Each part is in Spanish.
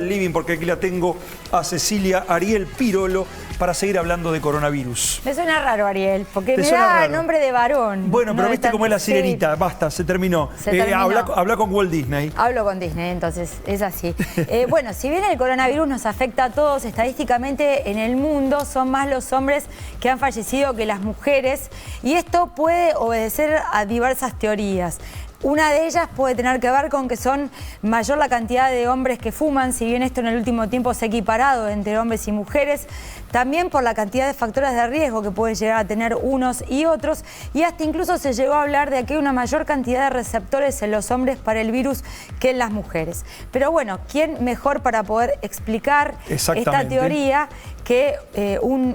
Living, porque aquí la tengo a Cecilia Ariel Pirolo para seguir hablando de coronavirus. Me suena raro, Ariel, porque me da nombre de varón. Bueno, pero viste cómo es la sirenita. Basta, se terminó. Habla con Walt Disney. Hablo con Disney, entonces es así. Bueno, si bien el coronavirus nos afecta a todos, estadísticamente en el mundo son más los hombres que han fallecido que las mujeres, y esto puede obedecer a diversas teorías. Una de ellas puede tener que ver con que son mayor la cantidad de hombres que fuman, si bien esto en el último tiempo se ha equiparado entre hombres y mujeres, también por la cantidad de factores de riesgo que pueden llegar a tener unos y otros, y hasta incluso se llegó a hablar de que hay una mayor cantidad de receptores en los hombres para el virus que en las mujeres. Pero bueno, ¿quién mejor para poder explicar esta teoría que un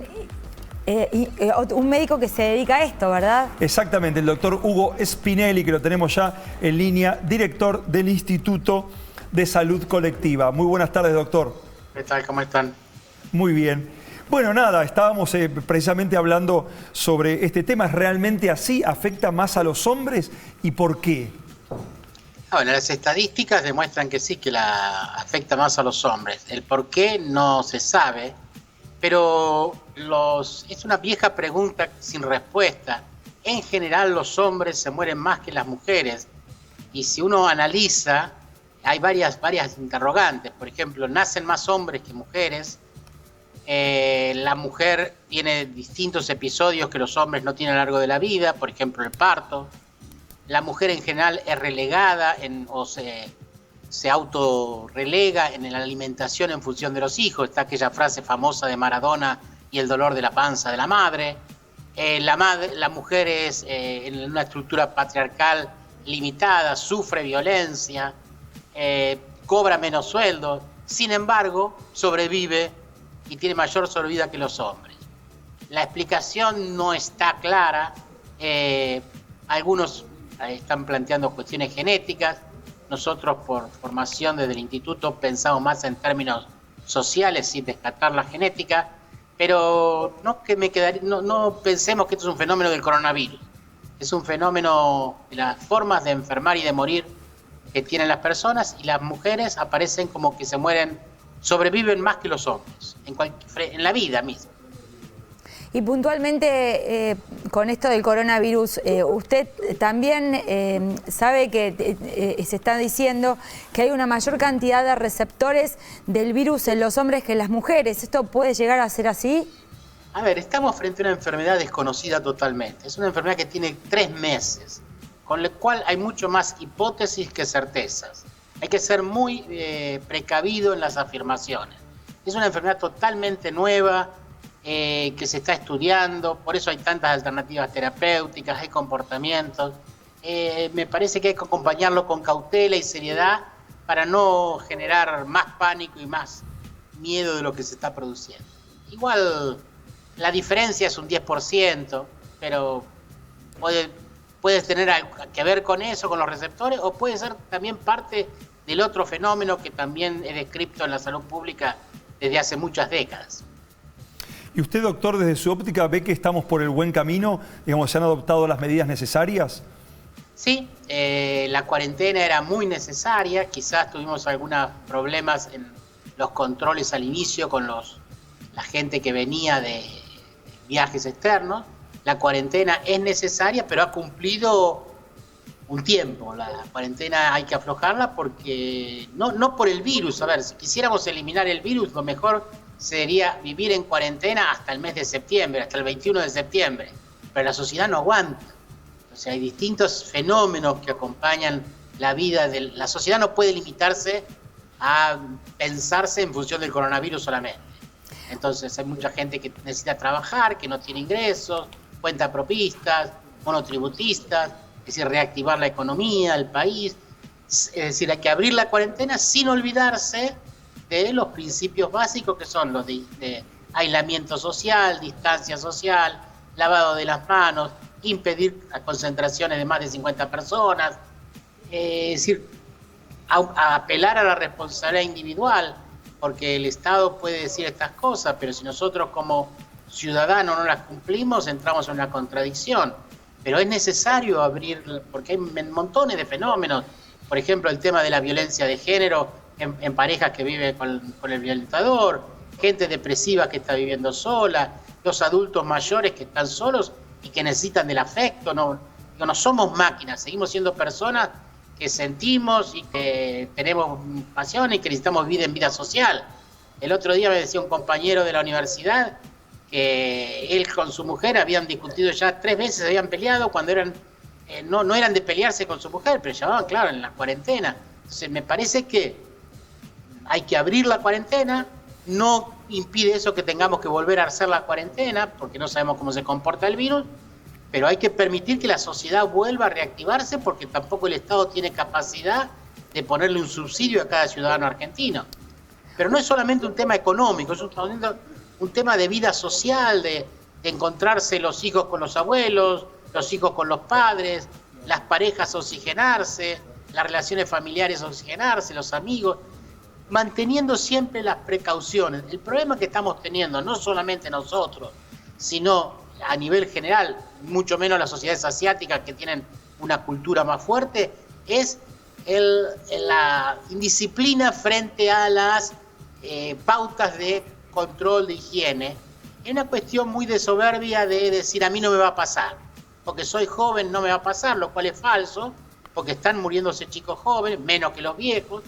médico que se dedica a esto, ¿verdad? Exactamente, el doctor Hugo Spinelli, que lo tenemos ya en línea, director del Instituto de Salud Colectiva. Muy buenas tardes, doctor. ¿Qué tal? ¿Cómo están? Muy bien. Bueno, nada, estábamos precisamente hablando sobre este tema. ¿Es realmente así? ¿Afecta más a los hombres? ¿Y por qué? Bueno, las estadísticas demuestran que sí, que la afecta más a los hombres. El por qué no se sabe, pero es una vieja pregunta sin respuesta. En general los hombres se mueren más que las mujeres, y si uno analiza, hay varias interrogantes. Por ejemplo, nacen más hombres que mujeres. La mujer tiene distintos episodios que los hombres no tienen a lo largo de la vida, por ejemplo el parto. La mujer en general es relegada o se autorrelega en la alimentación en función de los hijos. Está aquella frase famosa de Maradona y el dolor de la panza de la madre. La mujer es en una estructura patriarcal limitada, sufre violencia, cobra menos sueldo, sin embargo sobrevive y tiene mayor sobrevida que los hombres. La explicación no está clara. Algunos están planteando cuestiones genéticas. Nosotros, por formación desde el instituto, pensamos más en términos sociales sin descartar la genética, pero no pensemos que esto es un fenómeno del coronavirus. Es un fenómeno de las formas de enfermar y de morir que tienen las personas, y las mujeres aparecen como que sobreviven más que los hombres, en la vida misma. Y puntualmente con esto del coronavirus, usted también sabe que se está diciendo que hay una mayor cantidad de receptores del virus en los hombres que en las mujeres. ¿Esto puede llegar a ser así? A ver, estamos frente a una enfermedad desconocida totalmente. Es una enfermedad que tiene 3 meses, con lo cual hay mucho más hipótesis que certezas. Hay que ser muy precavido en las afirmaciones. Es una enfermedad totalmente nueva, que se está estudiando, por eso hay tantas alternativas terapéuticas, hay comportamientos. Me parece que hay que acompañarlo con cautela y seriedad para no generar más pánico y más miedo de lo que se está produciendo. Igual la diferencia es un 10%, pero puede tener que ver con eso, con los receptores, o puede ser también parte del otro fenómeno que también es descrito en la salud pública desde hace muchas décadas. ¿Y usted, doctor, desde su óptica ve que estamos por el buen camino? Digamos, ¿se han adoptado las medidas necesarias? Sí, la cuarentena era muy necesaria. Quizás tuvimos algunos problemas en los controles al inicio con la gente que venía de viajes externos. La cuarentena es necesaria, pero ha cumplido un tiempo. La cuarentena hay que aflojarla porque no por el virus. A ver, si quisiéramos eliminar el virus, lo mejor sería vivir en cuarentena hasta el mes de septiembre, hasta el 21 de septiembre. Pero la sociedad no aguanta. O sea, hay distintos fenómenos que acompañan la vida. La sociedad no puede limitarse a pensarse en función del coronavirus solamente. Entonces hay mucha gente que necesita trabajar, que no tiene ingresos, cuentapropistas, monotributistas, es decir, reactivar la economía, el país. Es decir, hay que abrir la cuarentena sin olvidarse de los principios básicos, que son los de aislamiento social, distancia social, lavado de las manos, impedir las concentraciones de más de 50 personas, es decir, apelar a la responsabilidad individual, porque el Estado puede decir estas cosas, pero si nosotros como ciudadanos no las cumplimos, entramos en una contradicción. Pero es necesario abrir, porque hay montones de fenómenos. Por ejemplo, el tema de la violencia de género en parejas que viven con el violentador, gente depresiva que está viviendo sola, los adultos mayores que están solos y que necesitan del afecto. No somos máquinas, seguimos siendo personas que sentimos y que tenemos pasión y que necesitamos vida social. El otro día me decía un compañero de la universidad que él con su mujer habían discutido ya 3 veces, habían peleado cuando no eran de pelearse con su mujer, pero llamaban, claro, en la cuarentena. Entonces me parece que hay que abrir la cuarentena, no impide eso que tengamos que volver a hacer la cuarentena, porque no sabemos cómo se comporta el virus, pero hay que permitir que la sociedad vuelva a reactivarse, porque tampoco el Estado tiene capacidad de ponerle un subsidio a cada ciudadano argentino. Pero no es solamente un tema económico, es un tema de vida social, de encontrarse los hijos con los abuelos, los hijos con los padres, las parejas oxigenarse, las relaciones familiares oxigenarse, los amigos, manteniendo siempre las precauciones. El problema que estamos teniendo, no solamente nosotros, sino a nivel general, mucho menos las sociedades asiáticas que tienen una cultura más fuerte, es la indisciplina frente a las pautas de control de higiene. Es una cuestión muy de soberbia de decir a mí no me va a pasar, porque soy joven no me va a pasar, lo cual es falso, porque están muriéndose chicos jóvenes, menos que los viejos,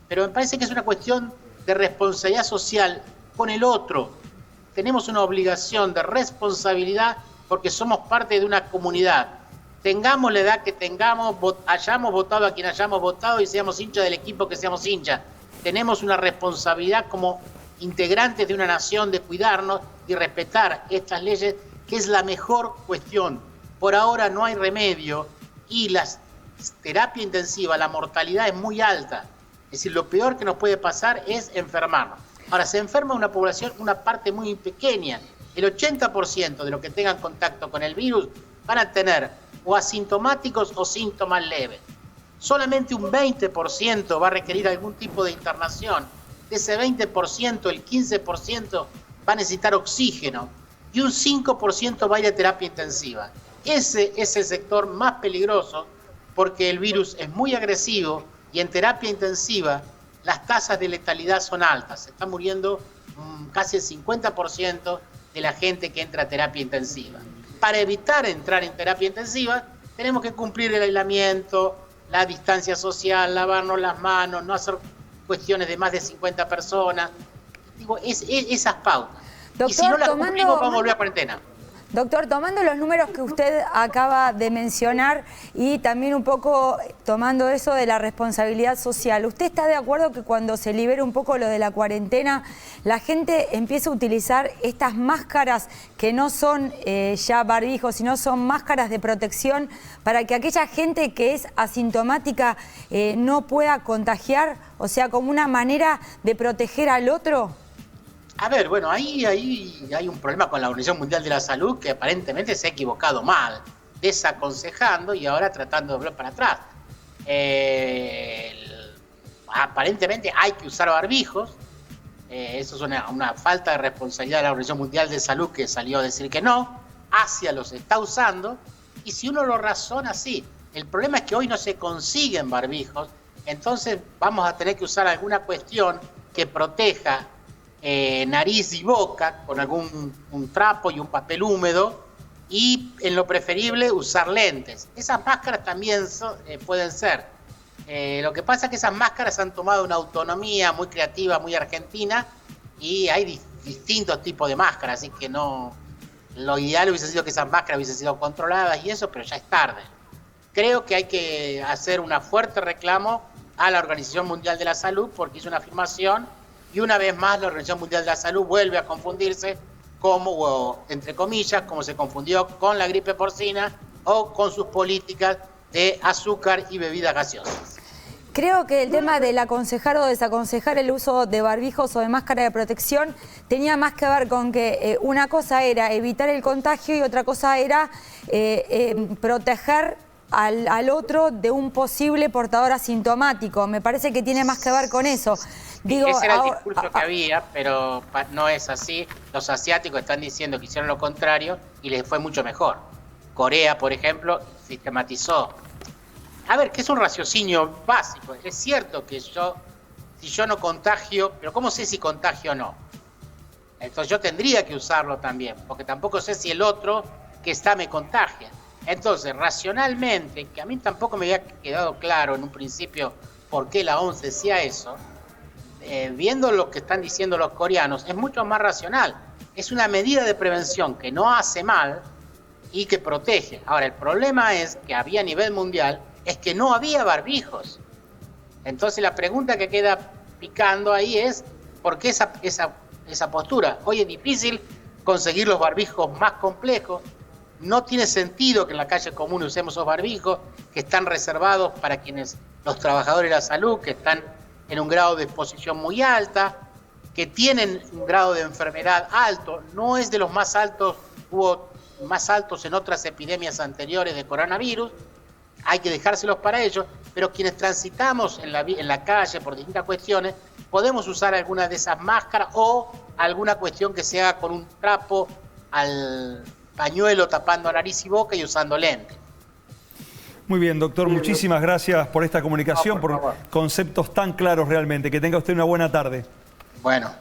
pero me parece que es una cuestión de responsabilidad social con el otro. Tenemos una obligación de responsabilidad porque somos parte de una comunidad. Tengamos la edad que tengamos, hayamos votado a quien hayamos votado y seamos hinchas del equipo que seamos hinchas. Tenemos una responsabilidad como integrantes de una nación de cuidarnos y respetar estas leyes, que es la mejor cuestión. Por ahora no hay remedio y la terapia intensiva, la mortalidad es muy alta. Es decir, lo peor que nos puede pasar es enfermarnos. Ahora, se enferma una población, una parte muy pequeña. El 80% de los que tengan contacto con el virus van a tener o asintomáticos o síntomas leves. Solamente un 20% va a requerir algún tipo de internación. De ese 20%, el 15% va a necesitar oxígeno y un 5% va a ir a terapia intensiva. Ese es el sector más peligroso porque el virus es muy agresivo y en terapia intensiva las tasas de letalidad son altas. Se está muriendo casi el 50% de la gente que entra a terapia intensiva. Para evitar entrar en terapia intensiva, tenemos que cumplir el aislamiento, la distancia social, lavarnos las manos, no hacer cuestiones de más de 50 personas. Digo, esas pautas. Doctor, y si no las cumplimos, vamos a volver a cuarentena. Doctor, tomando los números que usted acaba de mencionar y también un poco tomando eso de la responsabilidad social, ¿usted está de acuerdo que cuando se libere un poco lo de la cuarentena, la gente empiece a utilizar estas máscaras que no son ya barbijos, sino son máscaras de protección para que aquella gente que es asintomática no pueda contagiar? O sea, como una manera de proteger al otro. A ver, bueno, ahí hay un problema con la Organización Mundial de la Salud que aparentemente se ha equivocado mal, desaconsejando y ahora tratando de volver para atrás. Aparentemente hay que usar barbijos, eso es una falta de responsabilidad de la Organización Mundial de Salud que salió a decir que no. Asia los está usando y si uno lo razona, sí. El problema es que hoy no se consiguen barbijos, entonces vamos a tener que usar alguna cuestión que proteja nariz y boca con un trapo y un papel húmedo y en lo preferible usar lentes. Esas máscaras también pueden ser. Lo que pasa es que esas máscaras han tomado una autonomía muy creativa, muy argentina y hay distintos tipos de máscaras, así que no, lo ideal hubiese sido que esas máscaras hubiesen sido controladas y eso, pero ya es tarde. Creo que hay que hacer un fuerte reclamo a la Organización Mundial de la Salud porque hizo una afirmación. Y una vez más la Organización Mundial de la Salud vuelve a confundirse como, entre comillas, como se confundió con la gripe porcina o con sus políticas de azúcar y bebidas gaseosas. Creo que el tema del aconsejar o desaconsejar el uso de barbijos o de máscara de protección tenía más que ver con que una cosa era evitar el contagio y otra cosa era proteger al otro de un posible portador asintomático. Me parece que tiene más que ver con eso. Digo, ese era el discurso que había, pero no es así. Los asiáticos están diciendo que hicieron lo contrario y les fue mucho mejor. Corea, por ejemplo, sistematizó. A ver, que es un raciocinio básico. Es cierto que yo si yo no contagio, pero ¿cómo sé si contagio o no? Entonces yo tendría que usarlo también, porque tampoco sé si el otro que está me contagia. Entonces, racionalmente, que a mí tampoco me había quedado claro en un principio por qué la OMS decía eso, viendo lo que están diciendo los coreanos, es mucho más racional. Es una medida de prevención que no hace mal y que protege. Ahora, el problema es que había a nivel mundial, es que no había barbijos. Entonces la pregunta que queda picando ahí es, ¿por qué esa postura? Hoy es difícil conseguir los barbijos más complejos. No tiene sentido que en la calle común usemos esos barbijos que están reservados para los trabajadores de la salud, que están en un grado de exposición muy alta, que tienen un grado de enfermedad alto. No es de los más altos, hubo más altos en otras epidemias anteriores de coronavirus. Hay que dejárselos para ellos, pero quienes transitamos en la calle por distintas cuestiones, podemos usar alguna de esas máscaras o alguna cuestión que se haga con un trapo al pañuelo tapando nariz y boca y usando lentes. Muy bien, doctor, muchísimas gracias por esta comunicación, por conceptos tan claros realmente. Que tenga usted una buena tarde. Bueno.